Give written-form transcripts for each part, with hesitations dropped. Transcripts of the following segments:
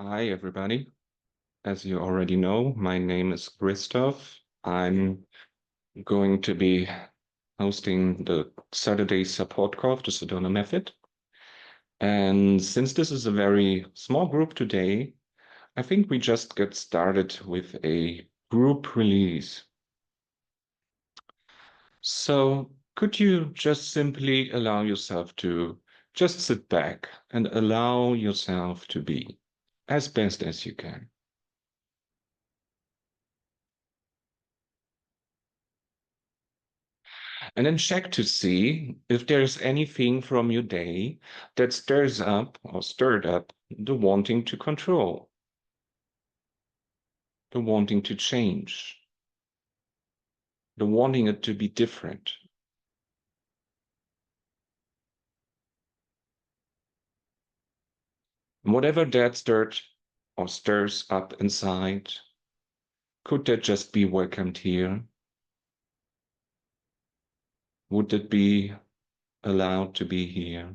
Hi, everybody. As you already know, my name is Christoph. I'm going to be hosting the Saturday support call of the Sedona-Methode. And since this is a very small group today, I think we just get started with a group release. So could you just simply allow yourself to just sit back and allow yourself to be as best as you can? And then check to see if there's anything from your day that stirs up or stirred up the wanting to control, the wanting to change, the wanting it to be different. And whatever that stirred or stirs up inside, could that just be welcomed here? Would it be allowed to be here?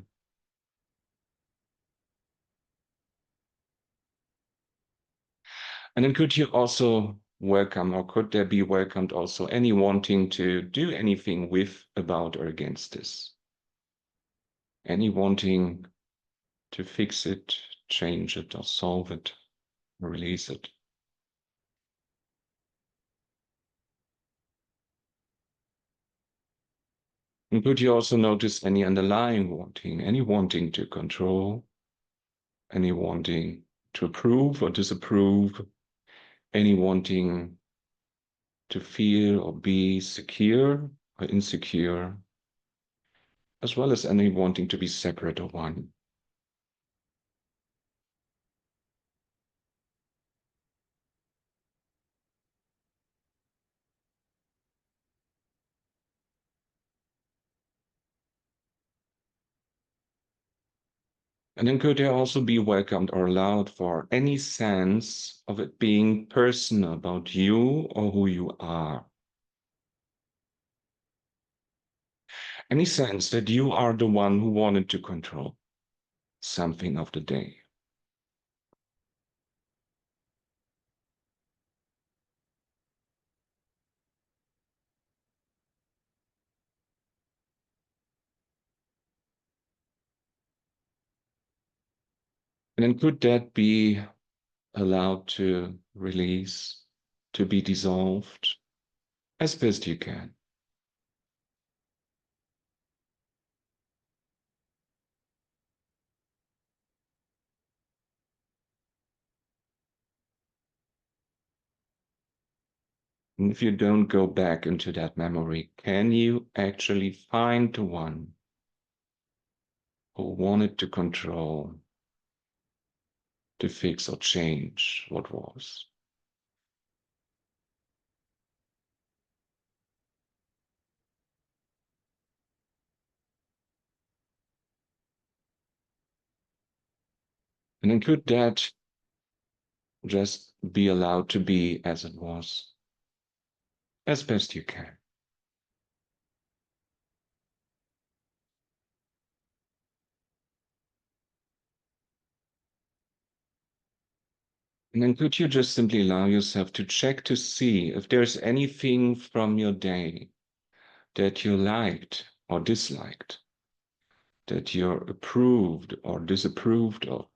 And then could you also welcome, or could there be welcomed also any wanting to do anything with, about, or against this? Any wanting to fix it, change it, or solve it, or release it? And could you also notice any underlying wanting, any wanting to control, any wanting to approve or disapprove, any wanting to feel or be secure or insecure, as well as any wanting to be separate or one? And then could there also be welcomed or allowed for any sense of it being personal about you or who you are? Any sense that you are the one who wanted to control something of the day? And then could that be allowed to release, to be dissolved as best you can? And if you don't go back into that memory, can you actually find the one who wanted to control, to fix or change what was? And then could that just be allowed to be as it was, as best you can? And then could you just simply allow yourself to check to see if there's anything from your day that you liked or disliked, that you're approved or disapproved of,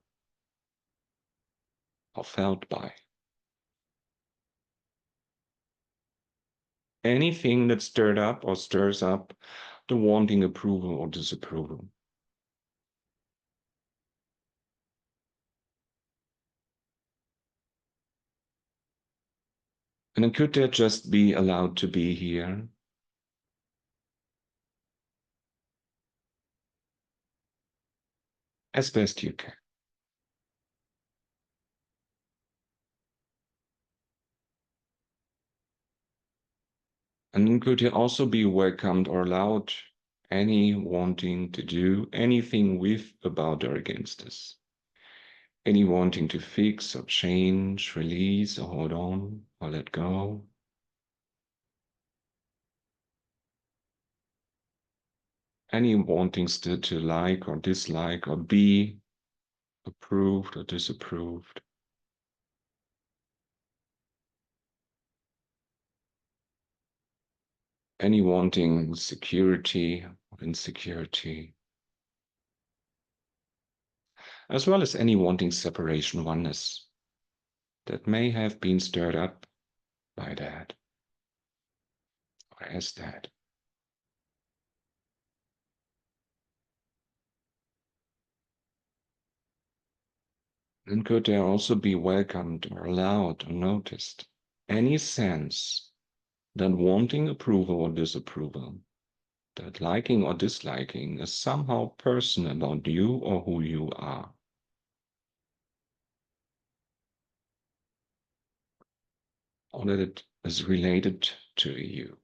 or felt by? Anything that stirred up or stirs up the wanting approval or disapproval. And then could that just be allowed to be here, as best you can? And then could you also be welcomed or allowed any wanting to do anything with, about, or against this? Any wanting to fix or change, release or hold on or let go? Any wantings to like or dislike or be approved or disapproved? any wanting security or insecurity, as well as any wanting separation oneness that may have been stirred up by that or as that. And could there also be welcomed or allowed or noticed any sense that wanting approval or disapproval, that liking or disliking is somehow personal about you or who you are? Or that it is related to you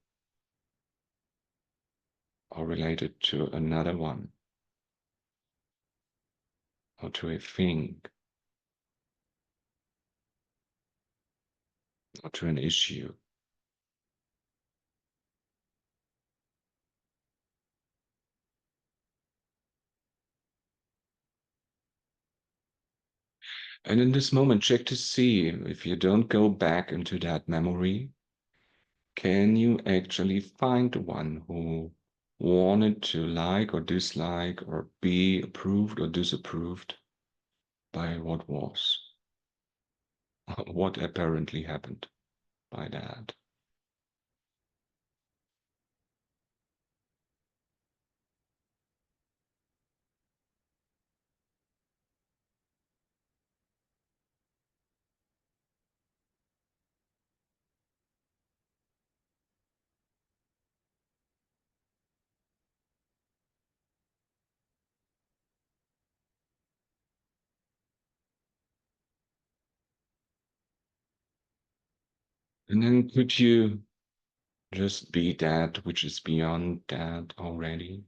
or related to another one or to a thing or to an issue. And in this moment, check to see if you don't go back into that memory, can you actually find the one who wanted to like or dislike or be approved or disapproved by what was, what apparently happened by that? And then could you just be that which is beyond that already?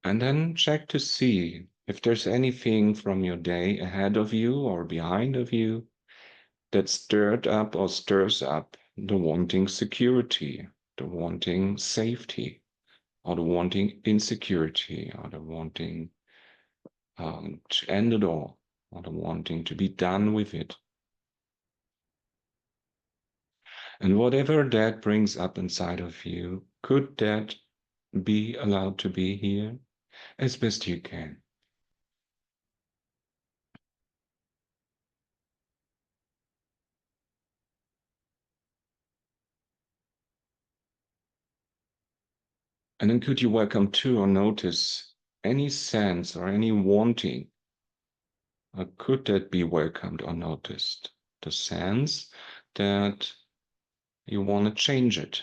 And then check to see if there's anything from your day ahead of you or behind of you that stirred up or stirs up the wanting security, the wanting safety, or the wanting insecurity, or the wanting to end it all, or the wanting to be done with it. And whatever that brings up inside of you, could that be allowed to be here as best you can? And then could you welcome to or notice any sense or any wanting? Or could that be welcomed or noticed? The sense that you want to change it,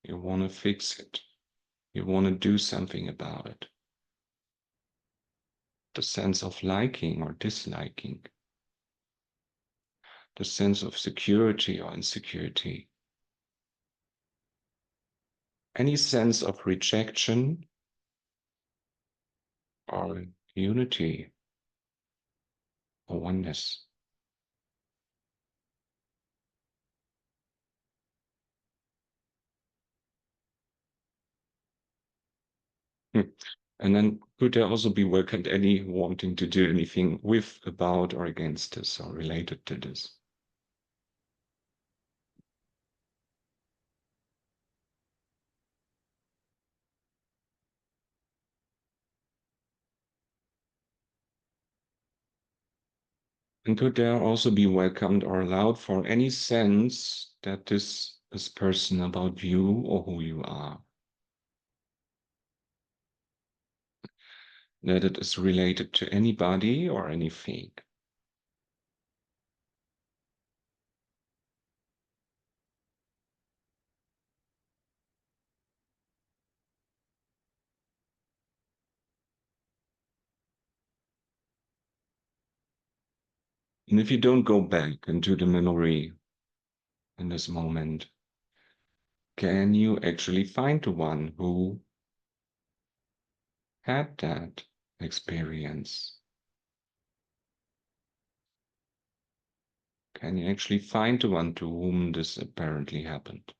you want to fix it, you want to do something about it. The sense of liking or disliking, the sense of security or insecurity, any sense of rejection or unity or oneness. Hmm. And then could there also be welcomed any wanting to do anything with, about, or against this or related to this? And could there also be welcomed or allowed for any sense that this is personal about you or who you are? That it is related to anybody or anything? And if you don't go back into the memory in this moment, can you actually find the one who had that experience? Can you actually find the one to whom this apparently happened?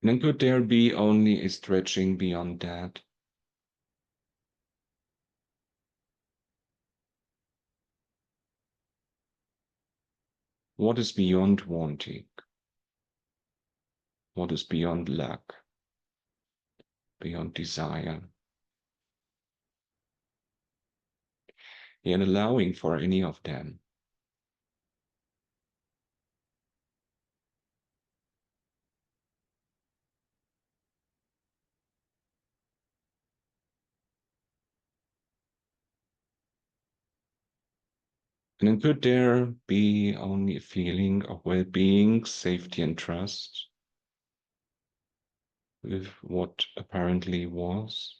And then could there be only a stretching beyond that? What is beyond wanting? What is beyond lack? Beyond desire? And allowing for any of them. And then could there be only a feeling of well-being, safety, and trust with what apparently was?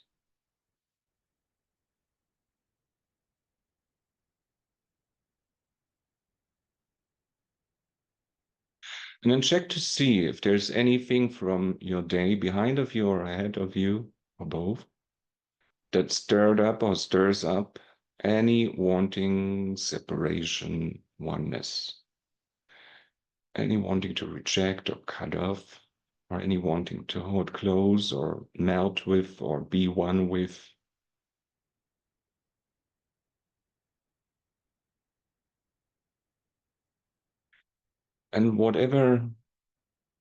And then check to see if there's anything from your day behind of you or ahead of you, or both, that stirred up or stirs up any wanting separation, oneness, any wanting to reject or cut off, or any wanting to hold close or melt with or be one with. And whatever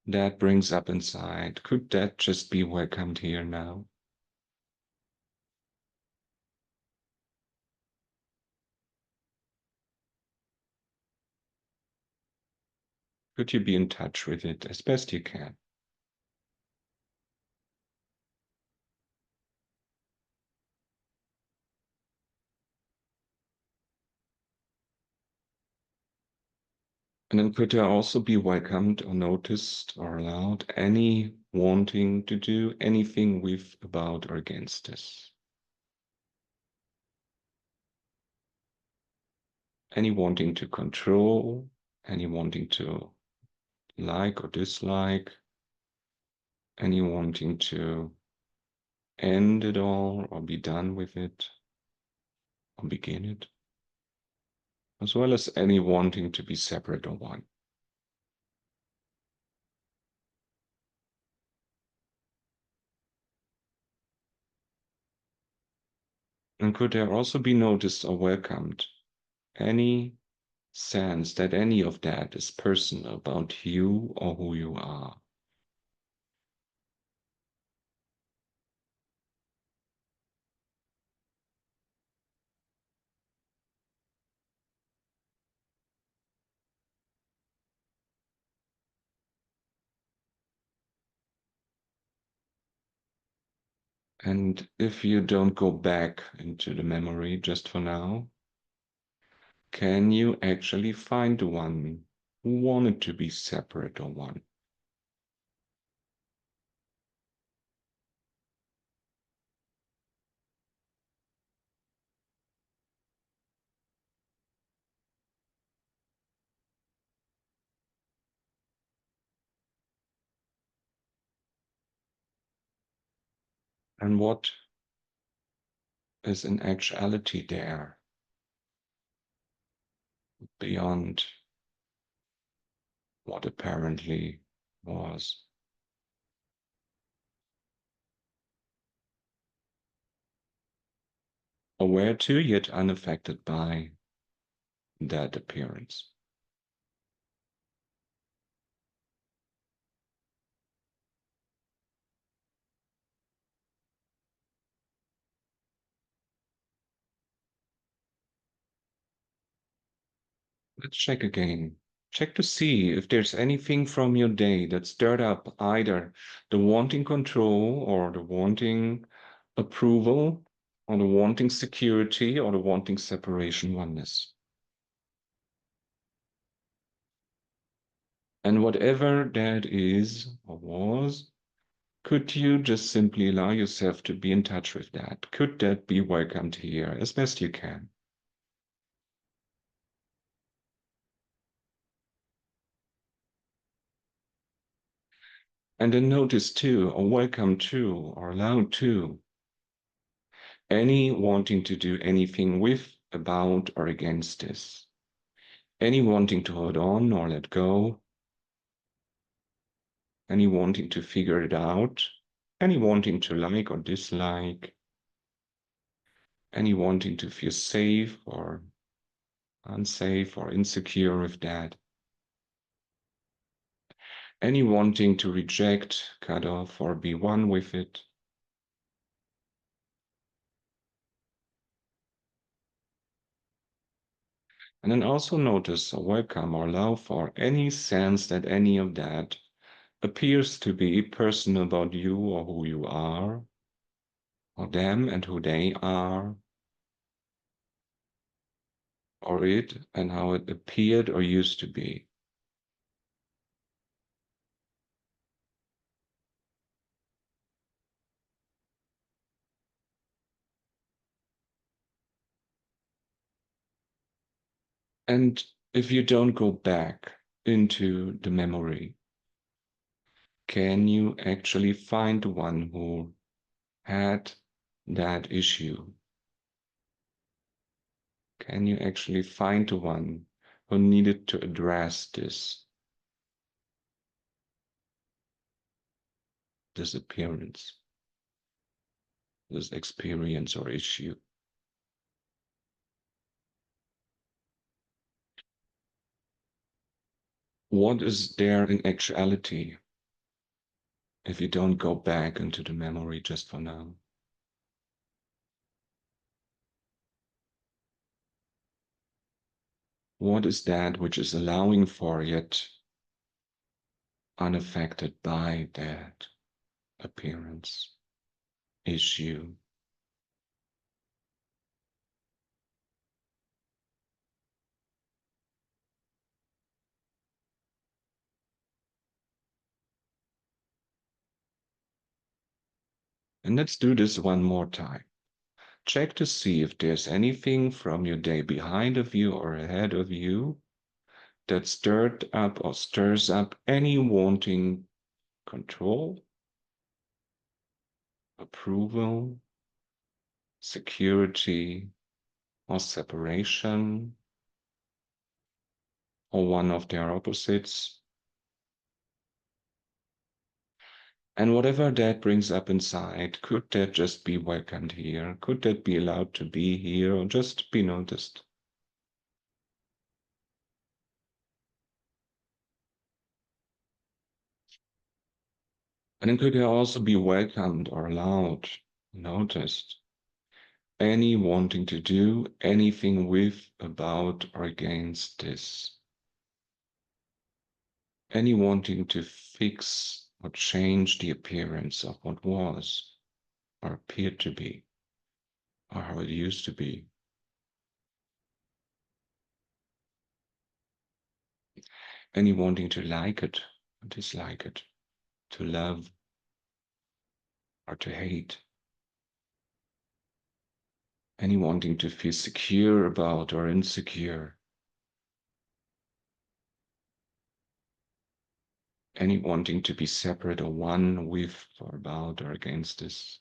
that brings up inside, could that just be welcomed here now? Could you be in touch with it as best you can? And then could there also be welcomed or noticed or allowed any wanting to do anything with, about, or against this? Any wanting to control, any wanting to like or dislike, any wanting to end it all or be done with it or begin it, as well as any wanting to be separate or one. And could there also be noticed or welcomed any sense that any of that is personal about you or who you are? And if you don't go back into the memory just for now, can you actually find the one who wanted to be separate or one? And what is in actuality there beyond what apparently was? Aware to, yet unaffected by that appearance. Let's check again. Check to see if there's anything from your day that stirred up either the wanting control or the wanting approval or the wanting security or the wanting separation, oneness. And whatever that is or was, could you just simply allow yourself to be in touch with that? Could that be welcomed here as best you can? And then notice too, or welcome to, or allow to, any wanting to do anything with, about, or against this. Any wanting to hold on or let go. any wanting to figure it out, any wanting to like or dislike, any wanting to feel safe or unsafe or insecure with that, any wanting to reject, cut off, or be one with it. And then also notice or welcome or allow for any sense that any of that appears to be personal about you or who you are, or them and who they are, or it and how it appeared or used to be. And if you don't go back into the memory, can you actually find the one who had that issue? Can you actually find the one who needed to address this appearance, this experience or issue? What is there in actuality if you don't go back into the memory just for now? What is that which is allowing for yet unaffected by that appearance, issue? And let's do this one more time. Check to see if there's anything from your day behind of you or ahead of you that stirred up or stirs up any wanting control, approval, security, or separation, or one of their opposites. And whatever that brings up inside, could that just be welcomed here? Could that be allowed to be here or just be noticed? And then could it also be welcomed or allowed, noticed? Any wanting to do anything with, about, or against this? Any wanting to fix or change the appearance of what was or appeared to be or how it used to be? Any wanting to like it or dislike it, to love or to hate? Any wanting to feel secure about or insecure? Any wanting to be separate or one with or about or against this?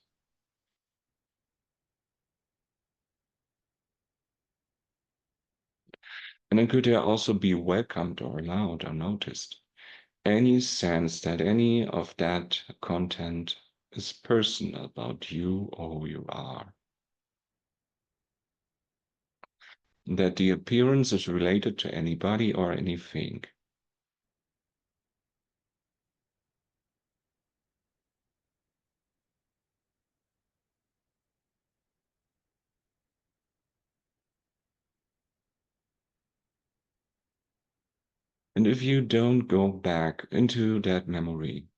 And then could there also be welcomed or allowed or noticed any sense that any of that content is personal about you or who you are? That the appearance is related to anybody or anything? And if you don't go back into that memory,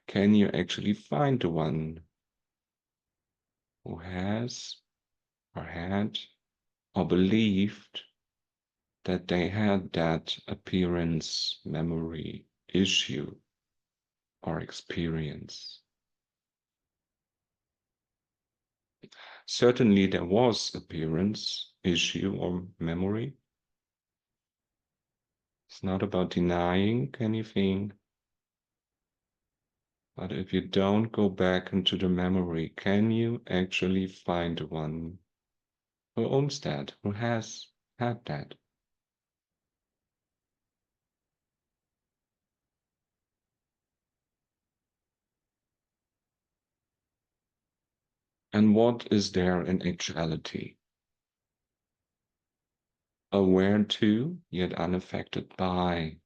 can you actually find the one who has or had or believed that they had that appearance, memory, issue, or experience? Certainly there was appearance, issue, or memory. It's not about denying anything, but if you don't go back into the memory, can you actually find the one who owns that, who has had that? And what is there in actuality? Aware to, yet unaffected by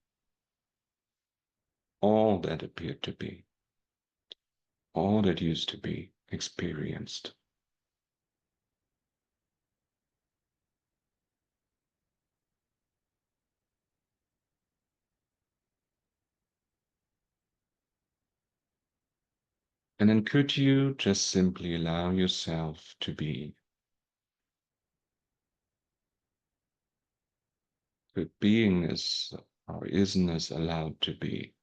all that appeared to be, all that used to be experienced. And then could you just simply allow yourself to be? Could beingness or isness allowed to be?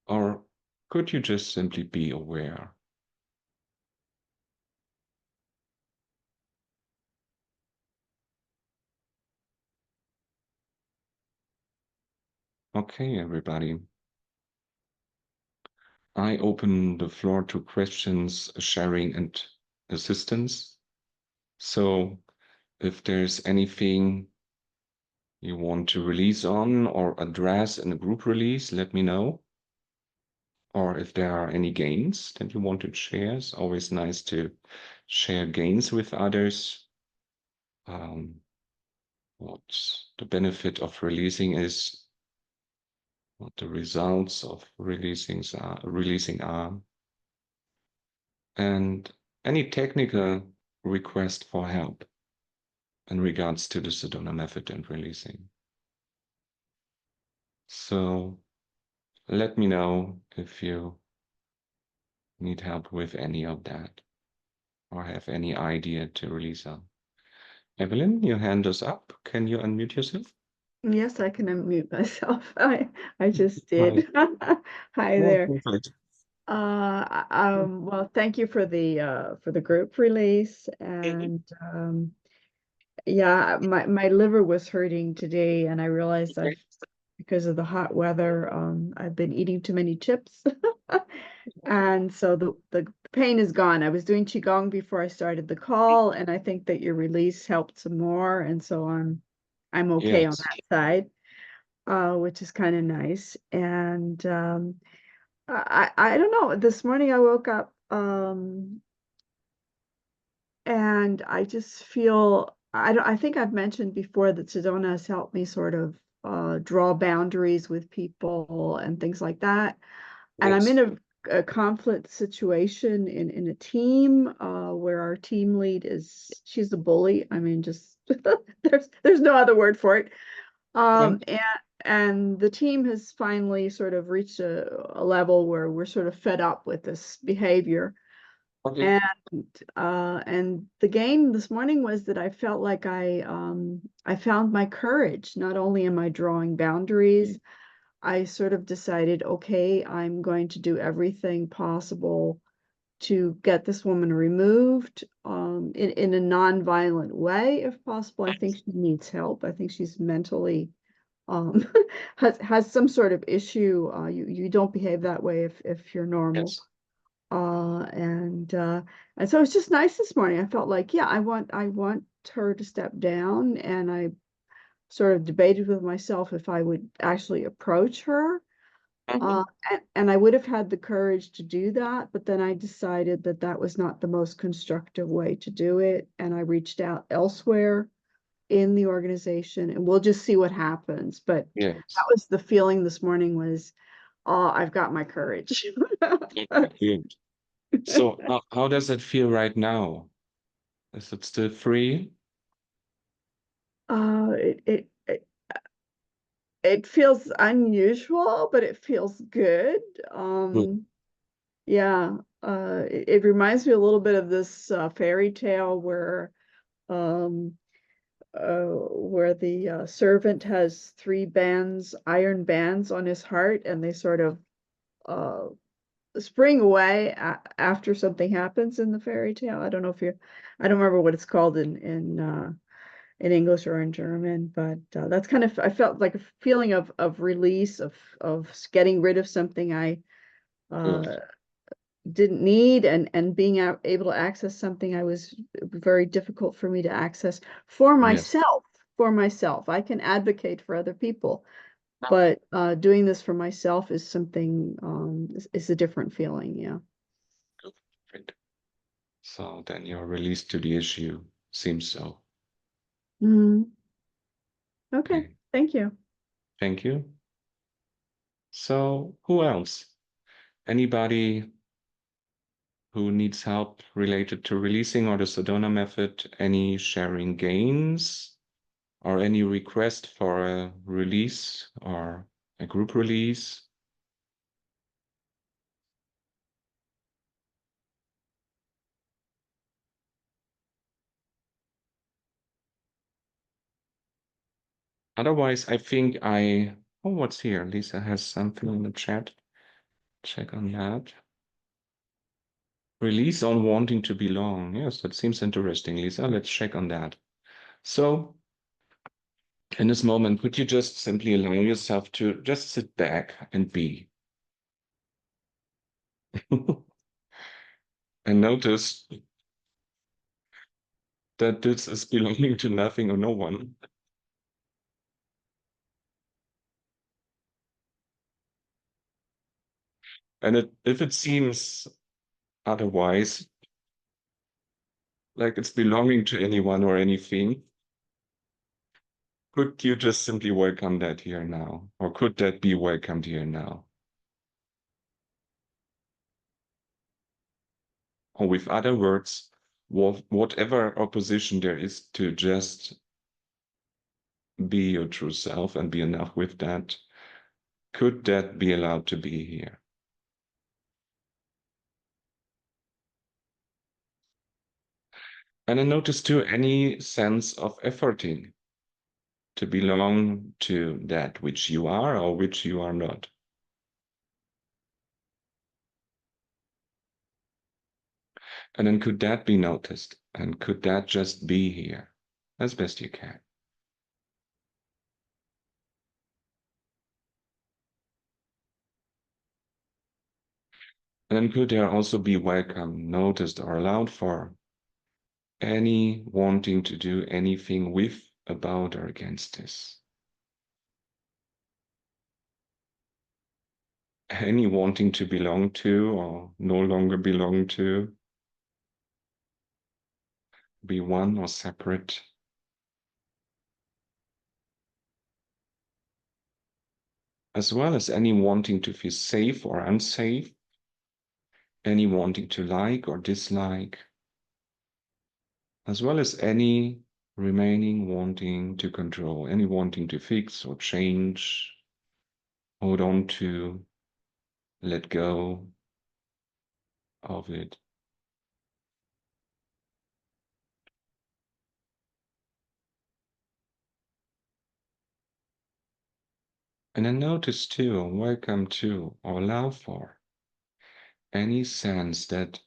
Or could you just simply be aware? Okay, everybody. I open the floor to questions, sharing, and assistance. So if there's anything you want to release on or address in a group release, let me know. Or if there are any gains that you want to share, it's always nice to share gains with others. What the benefit of releasing is, what the results of releasing are, and any technical request for help in regards to the Sedona method and releasing. So let me know if you need help with any of that or have any idea to release on. Evelyn, your hand is up. Can you unmute yourself? Yes, I can unmute myself. I just Hi. did. Hi Oh, there. perfect. Well, thank you for the group release. And yeah, my liver was hurting today, and I realized because of the hot weather, I've been eating too many chips. And so the pain is gone. I was doing Qigong before I started the call, and I think that your release helped some more, and so I'm okay on Yes. that side. Which is kind of nice. And I don't know. This morning I woke up and I just feel I think I've mentioned before that Sedona has helped me sort of draw boundaries with people and things like that. And I'm Yes. in a conflict situation in a team where our team lead she's a bully. I mean, just there's no other word for it. Okay. And the team has finally sort of reached a level where we're sort of fed up with this behavior. Okay. And the gain this morning was that I felt like I found my courage. Not only am I drawing boundaries, I sort of decided, okay, I'm going to do everything possible to get this woman removed in a non-violent way, if possible. I think she needs help. I think she's mentally um, has some sort of issue. You don't behave that way if you're normal. Yes. Uh, and uh, and so it's just nice this morning. I felt like, yeah, I want her to step down, and I sort of debated with myself if I would actually approach her. Mhm. And I would have had the courage to do that, but then I decided that that was not the most constructive way to do it, and I reached out elsewhere in the organization, and we'll just see what happens. But that Yes. was the feeling this morning was, oh, I've got my courage. Okay, good. So how does it feel right now? Is it still free? uh, it, it it it feels unusual, but it feels good. Good. Yeah, it reminds me a little bit of this fairy tale um, where the servant has three iron bands on his heart, and they sort of uh, spring away after something happens in the fairy tale. I don't remember what it's called in English or in German, but that's kind of I felt like a feeling of release of getting rid of something I Good. uh, didn't need and being able to access something I was very difficult for me to access for Yes. myself for myself. I can advocate for other people, but doing this for myself is something is a different feeling. Yeah. Right. So then your release to the issue seems so. Mhm. Okay. Okay. Thank you. Thank you. So who else? Anybody who needs help related to releasing or the Sedona method? Any sharing gains or any request for a release or a group release? Otherwise, I think oh, what's here? Lisa has something in the chat. Check on that. Release on wanting to belong. Yes, that seems interesting, Lisa. Let's check on that. So in this moment, could you just simply allow yourself to just sit back and be? And notice that this is belonging to nothing or no one. And if it seems otherwise, like it's belonging to anyone or anything, could you just simply welcome that here now? Or could that be welcomed here now? Or with other words, whatever opposition there is to just be your true self and be enough with that, could that be allowed to be here? And I notice too any sense of efforting to belong to that which you are or which you are not. And then could that be noticed? And could that just be here as best you can? And then could there also be welcome, noticed, or allowed for any wanting to do anything with, about, or against this? Any wanting to belong to or no longer belong to, be one or separate. As well as any wanting to feel safe or unsafe, any wanting to like or dislike, as well as any remaining wanting to control, any wanting to fix or change, hold on to, let go of it. And then notice too, welcome to, or allow for any sense that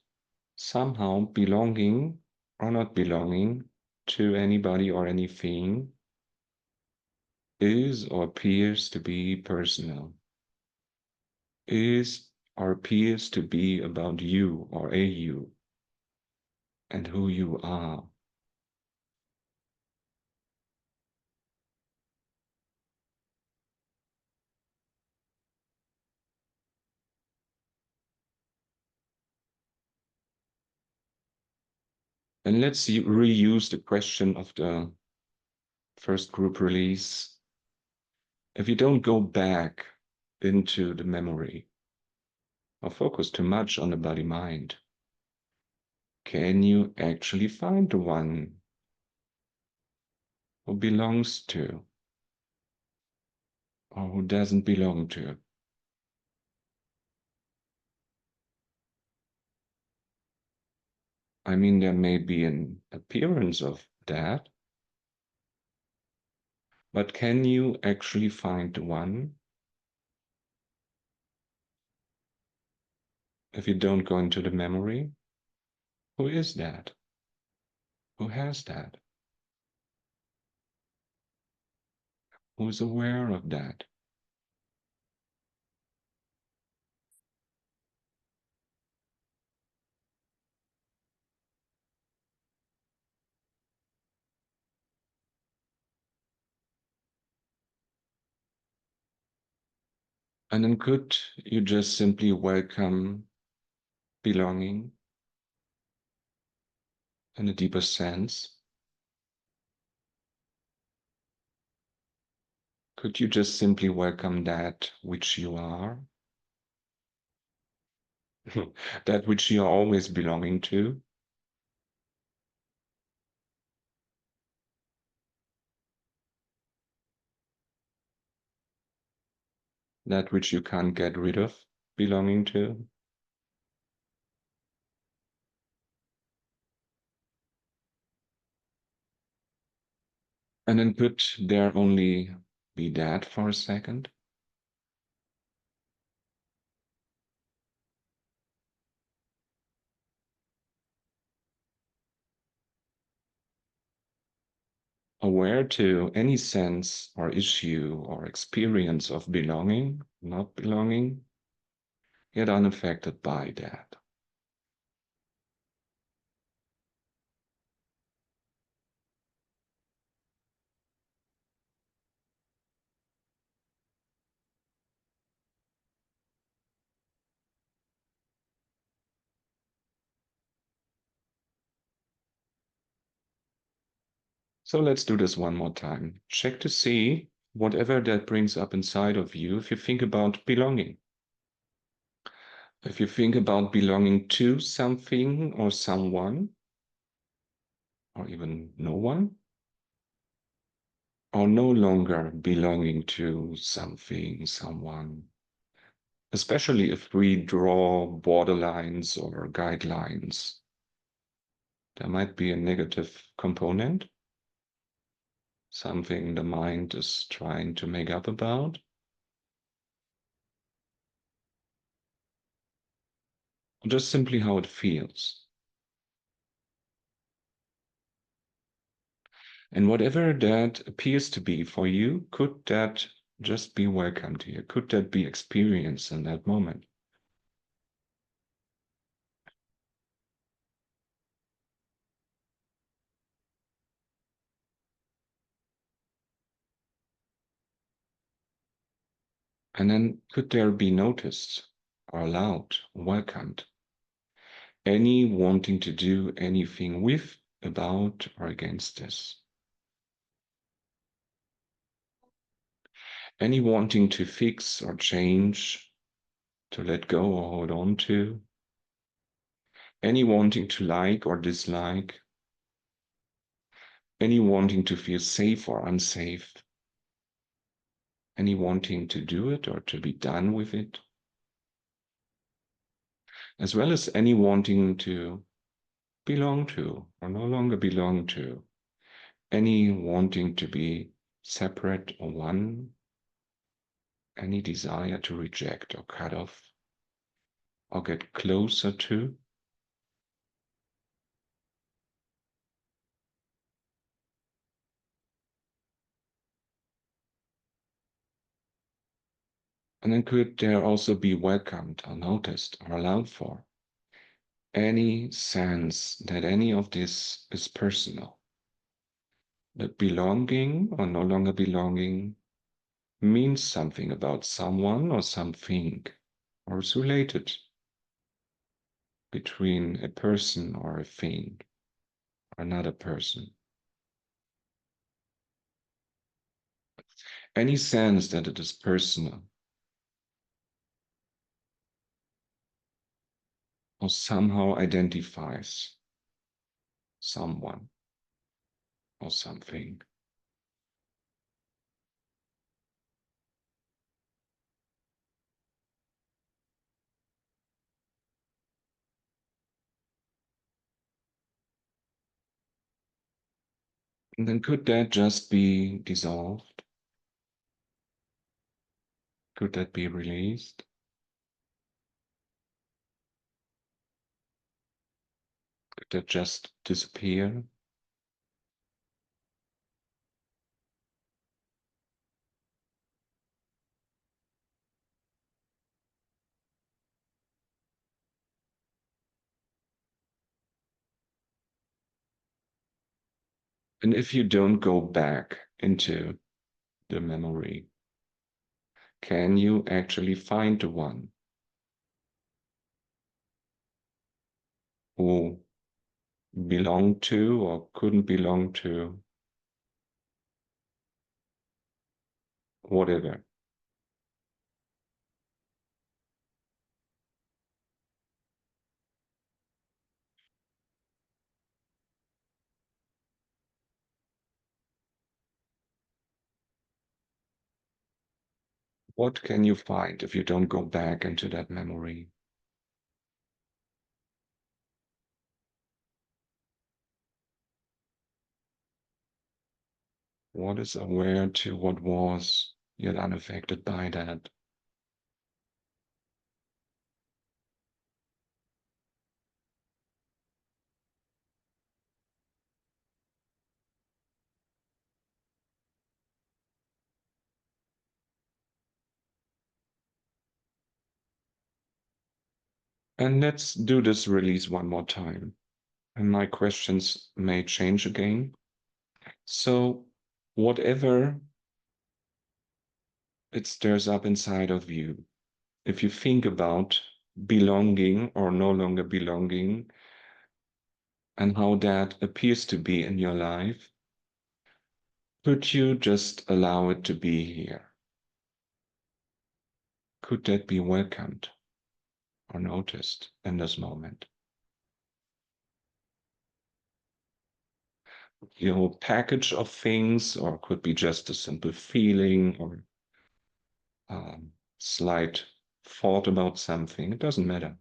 somehow belonging or not belonging to anybody or anything is or appears to be personal, is or appears to be about you or a you and who you are. And let's reuse the question of the first group release. If you don't go back into the memory or focus too much on the body mind, can you actually find the one who belongs to or who doesn't belong to? I mean, there may be an appearance of that, but can you actually find the one? If you don't go into the memory, who is that? Who has that? Who is aware of that? And then could you just simply welcome belonging in a deeper sense? Could you just simply welcome that which you are? That which you're always belonging to? That which you can't get rid of belonging to? And then could there only be that for a second? Aware to any sense or issue or experience of belonging, not belonging, yet unaffected by that. So let's do this one more time. Check to see whatever that brings up inside of you if you think about belonging. If you think about belonging to something or someone, or even no one, or no longer belonging to something, someone, especially if we draw borderlines or guidelines, there might be a negative component, something the mind is trying to make up about. Just simply how it feels. And whatever that appears to be for you, could that just be welcomed here? Could that be experienced in that moment? And then could there be noticed or allowed, welcomed, any wanting to do anything with, about, or against this? Any wanting to fix or change, to let go or hold on to? Any wanting to like or dislike? Any wanting to feel safe or unsafe? Any wanting to do it or to be done with it? As well as any wanting to belong to or no longer belong to? Any wanting to be separate or one? Any desire to reject or cut off or get closer to? And then could there also be welcomed or noticed or allowed for any sense that any of this is personal? That belonging or no longer belonging means something about someone or something, or is related between a person or a thing or another person. Any sense that it is personal or somehow identifies someone or something. And then could that just be dissolved? Could that be released? Could that just disappear? And if you don't go back into the memory, can you actually find the one who belonged to or couldn't belong to, whatever? What can you find if you don't go back into that memory? What is aware to what was, yet unaffected by that? And let's do this release one more time. And my questions may change again. So, whatever it stirs up inside of you, if you think about belonging or no longer belonging and how that appears to be in your life, could you just allow it to be here? Could that be welcomed or noticed in this moment? Your package of things, or could be just a simple feeling or slight thought about something. It doesn't matter.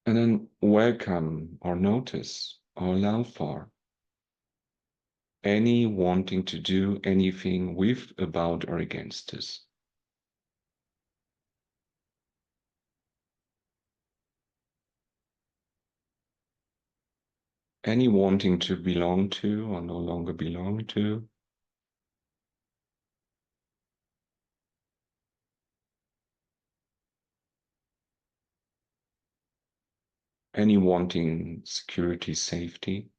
And then welcome or notice or allow for any wanting to do anything with, about, or against this. Any wanting to belong to or no longer belong to. Any wanting security, safety.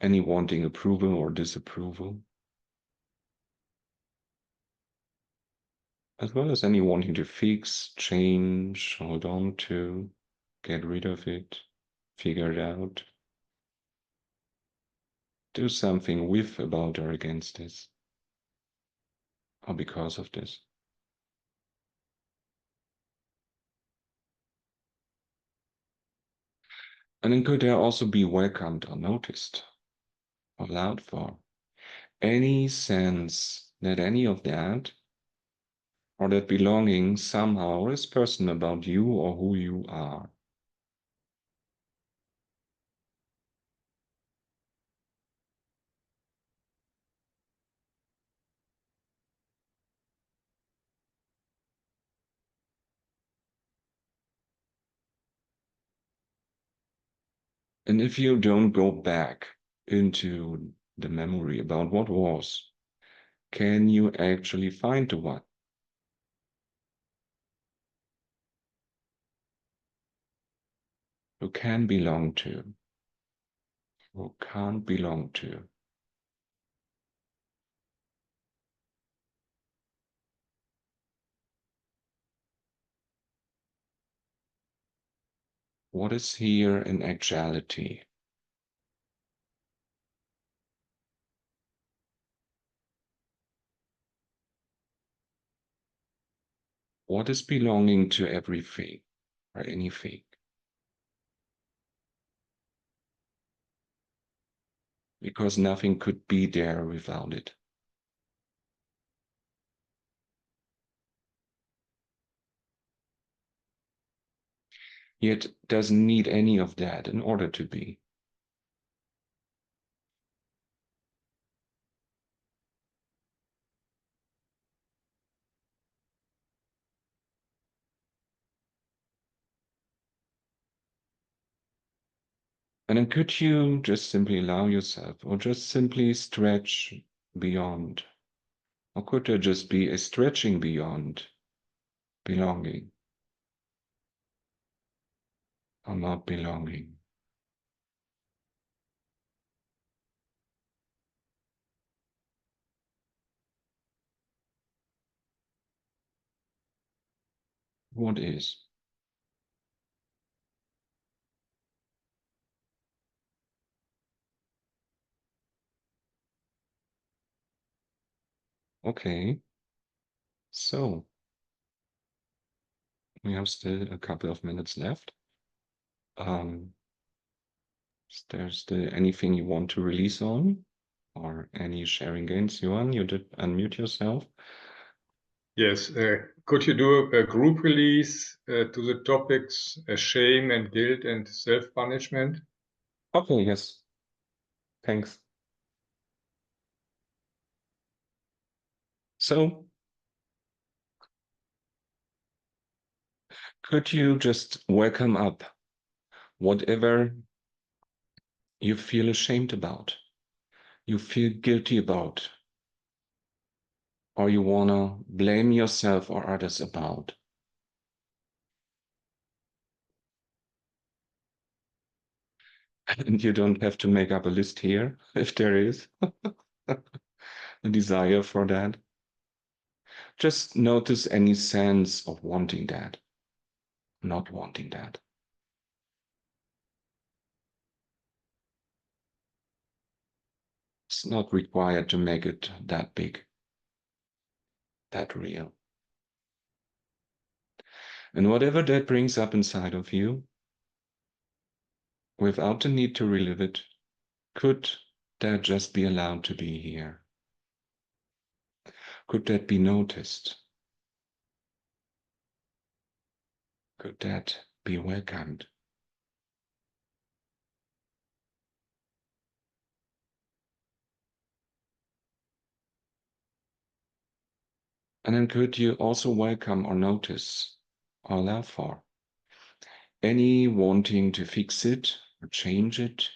Any wanting approval or disapproval. As well as any wanting to fix, change, hold on to, get rid of it, figure it out. Do something with, about, or against this, or because of this. And then could there also be welcomed or noticed or allowed for any sense that any of that or that belonging somehow is personal about you or who you are? And if you don't go back into the memory about what was, can you actually find the one who can belong to, who can't belong to? What is here in actuality? What is belonging to everything or anything? Because nothing could be there without it. Yet doesn't need any of that in order to be. And then could you just simply allow yourself or just simply stretch beyond? Or could there just be a stretching beyond belonging or not belonging? what is. Okay, so we have still a couple of minutes left. Is there still anything you want to release on? Or any sharing gains? Johan, you did unmute yourself. Yes, could you do a group release to the topics shame and guilt and self-punishment? Okay, yes. Thanks. So, could you just welcome up whatever you feel ashamed about, you feel guilty about, or you wanna blame yourself or others about? And you don't have to make up a list here if there is a desire for that. Just notice any sense of wanting that, not wanting that. It's not required to make it that big, that real. And whatever that brings up inside of you, without the need to relive it, could that just be allowed to be here? Could that be noticed? Could that be welcomed? And then could you also welcome or notice or allow for any wanting to fix it or change it,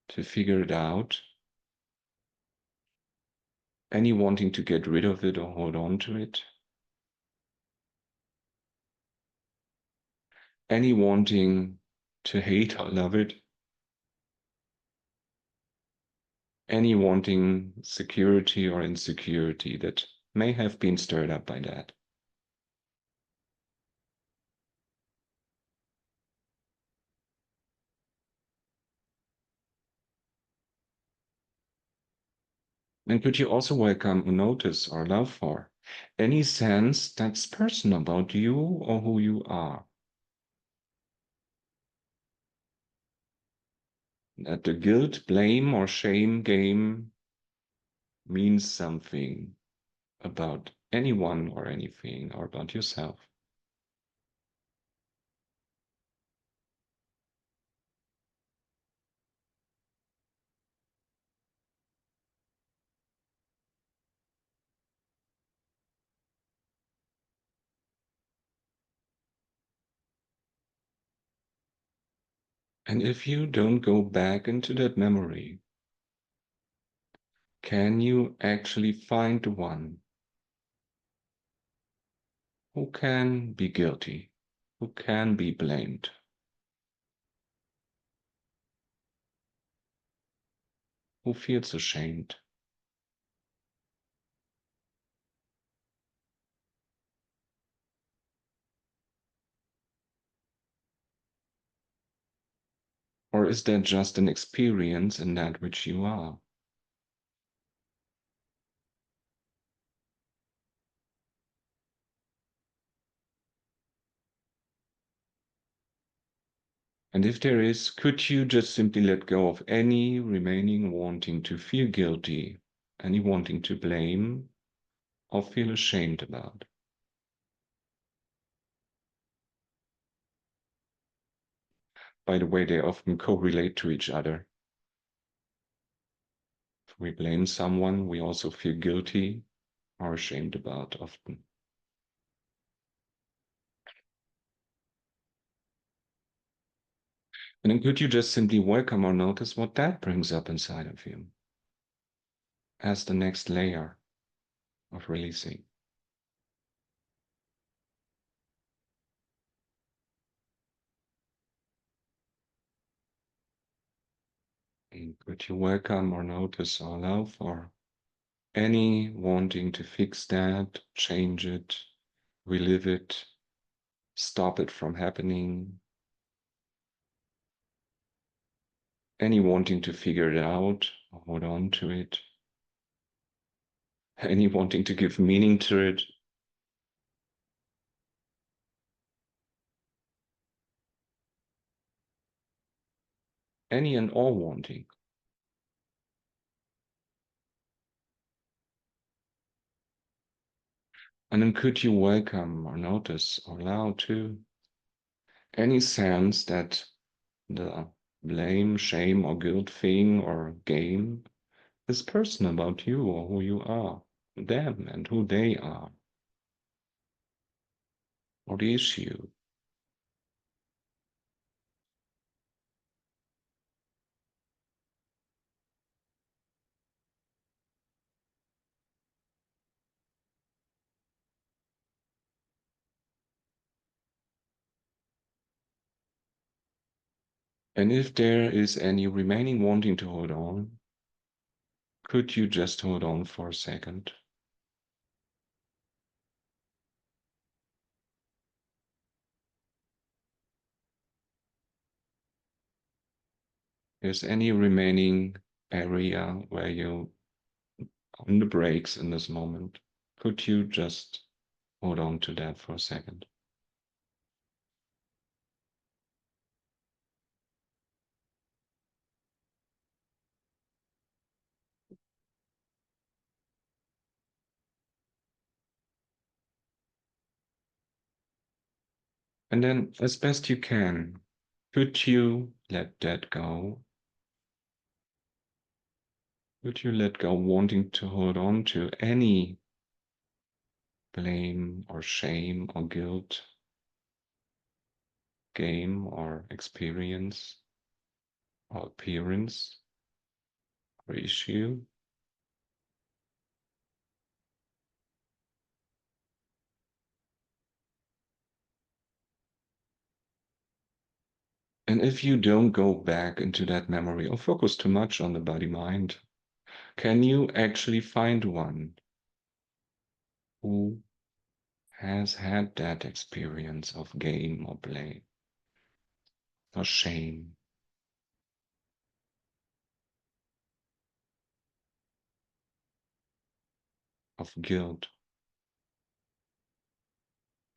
to figure it out, any wanting to get rid of it or hold on to it, any wanting to hate or love it, any wanting security or insecurity that may have been stirred up by that. And could you also welcome or notice or allow for any sense that's personal about you or who you are? That the guilt, blame, or shame game means something about anyone or anything or about yourself. And if you don't go back into that memory, can you actually find the one who can be guilty, who can be blamed? Who feels ashamed? Or is that just an experience in that which you are? And if there is, could you just simply let go of any remaining wanting to feel guilty, any wanting to blame or feel ashamed about? By the way, they often correlate to each other. If we blame someone, we also feel guilty or ashamed about often. And then could you just simply welcome or notice what that brings up inside of you as the next layer of releasing? And could you welcome or notice or allow for any wanting to fix that, change it, relive it, stop it from happening, any wanting to figure it out, or hold on to it, any wanting to give meaning to it. Any and all wanting. And then could you welcome or notice or allow to any sense that the blame, shame, or guilt thing or game is personal about you or who you are, them and who they are, or the issue. And if there is any remaining wanting to hold on, could you just hold on for a second? Is any remaining area where you on the brakes in this moment? Could you just hold on to that for a second? And then, as best you can, could you let that go? Could you let go wanting to hold on to any blame or shame or guilt, game or experience or appearance or issue? And if you don't go back into that memory or focus too much on the body-mind, can you actually find one who has had that experience of game or blame or shame, of guilt?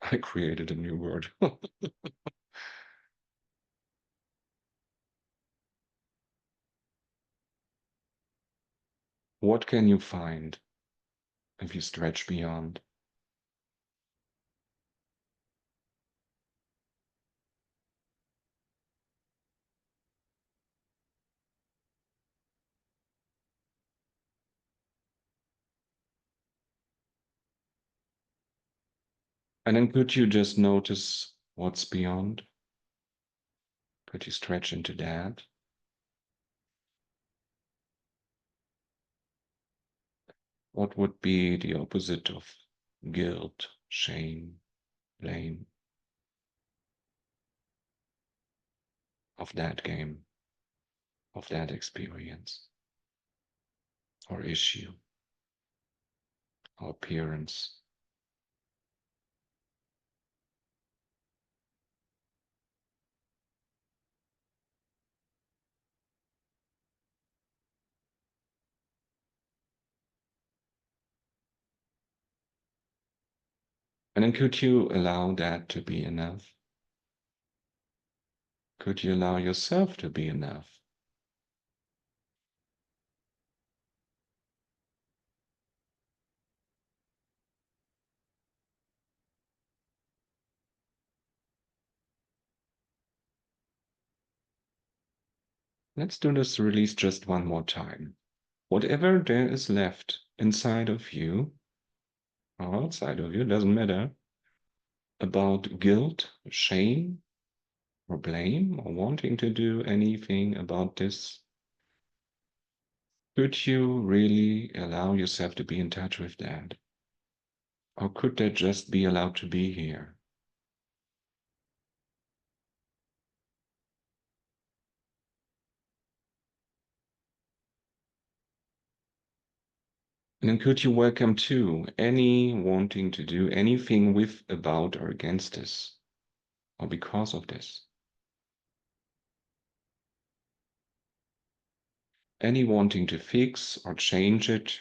I created a new word. What can you find if you stretch beyond? And then could you just notice what's beyond? Could you stretch into that? What would be the opposite of guilt, shame, blame, of that game, of that experience, or issue, or appearance? And then could you allow that to be enough? Could you allow yourself to be enough? Let's do this release just one more time. Whatever there is left inside of you, or outside of you, doesn't matter, about guilt, shame, or blame, or wanting to do anything about this, could you really allow yourself to be in touch with that? Or could that just be allowed to be here? And then could you welcome too any wanting to do anything with, about, or against this, or because of this? Any wanting to fix or change it,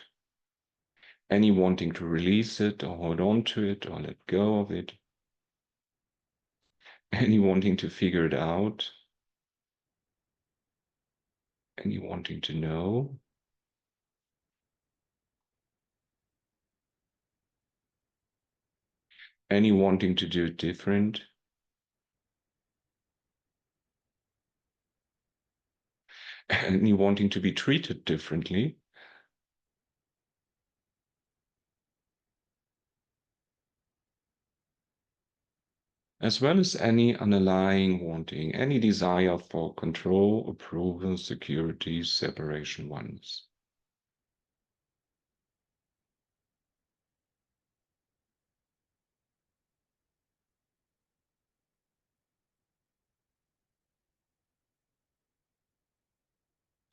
any wanting to release it or hold on to it or let go of it, any wanting to figure it out, any wanting to know, any wanting to do it different, any wanting to be treated differently, as well as any underlying wanting, any desire for control, approval, security, separation, oneness.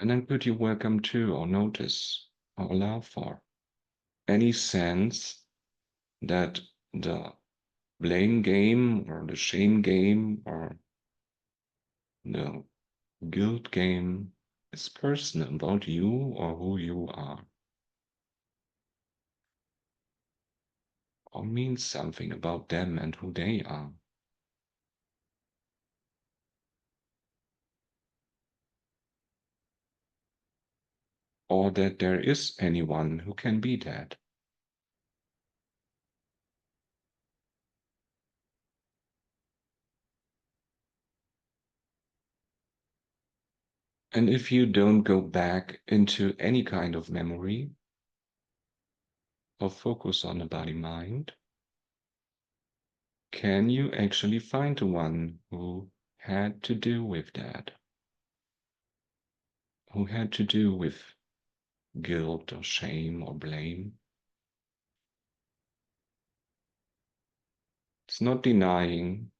And then could you welcome to or notice or allow for any sense that the blame game or the shame game or the guilt game is personal about you or who you are, or means something about them and who they are. Or that there is anyone who can be that. And if you don't go back into any kind of memory or focus on the body-mind, can you actually find the one who had to do with that? Who had to do with guilt or shame or blame? It's not denying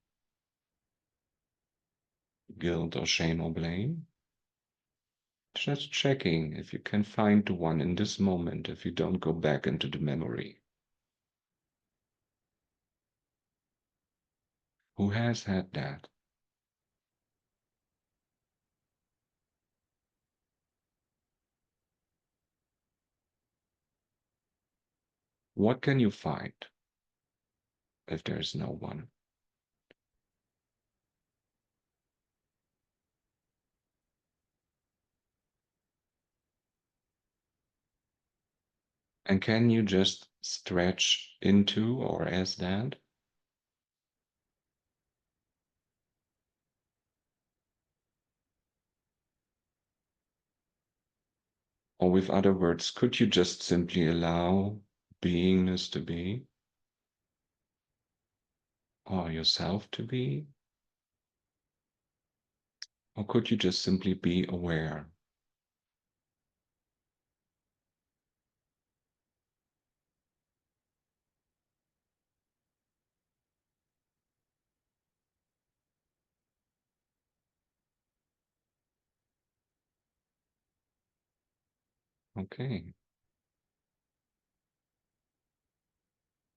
guilt or shame or blame. Just checking if you can find the one in this moment if you don't go back into the memory. Who has had that? What can you find if there's no one? And can you just stretch into or as that? Or with other words, could you just simply allow beingness to be? Or yourself to be? Or could you just simply be aware? Okay.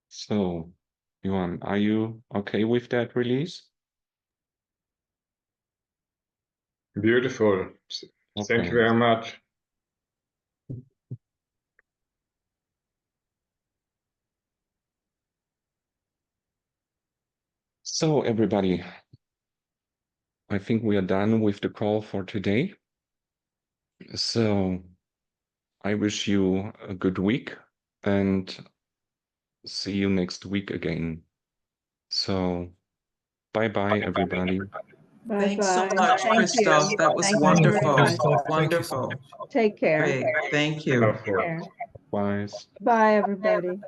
So, Johan, are you okay with that release? Beautiful. Thank you very much. So, everybody, I think we are done with the call for today. So, I wish you a good week and see you next week again. So, bye-bye, everybody. Thanks so Bye-bye. much, Thank Christoph. you. That was Thank you very wonderful. much. Wonderful. Take care. Great. Thank you. Wonderful. Take care. Bye. Bye, everybody.